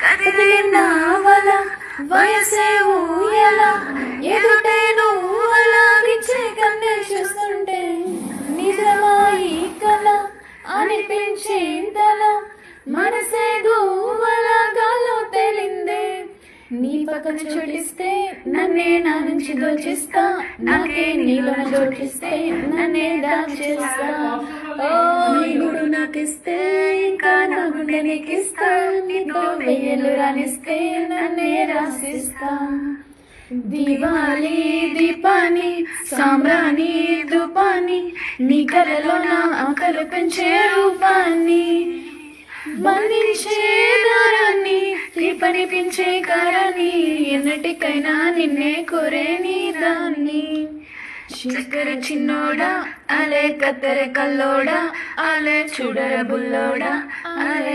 కదిలినావల వయసే ఊయల ఎదుటే నువ్వలాగించే కన్నే చూస్తుంటే నిజమాయి కల అనిపించేంతల మనసే గువ్వల గాల్లో తేలిందే నీ పక్కన చోటిస్తే నన్నే నా నుంచి దోచిస్తా నాకే నీలో చోటిస్తే నన్నే దాచేస్తా ఓ నీగుడు నాకిస్తే ఇంకా నా గుండె నీకిస్తా నీతో వెయ్యలు రానిస్తే నన్నే రాసిస్తా దివాలి దీపాని సాంబ్రాణి ధూపాని నీ కలలో నా ఆకలి పెంచే రూపాన్ని బంధించే దారాన్ని పనిపించే కారాన్ని ఎన్నటికైనా నిన్నే కోరే నీ దాన్ని చక్కెర చిన్నోడా అలే కత్తెర కల్లోడా అలే చూడర బుల్లోడా అలే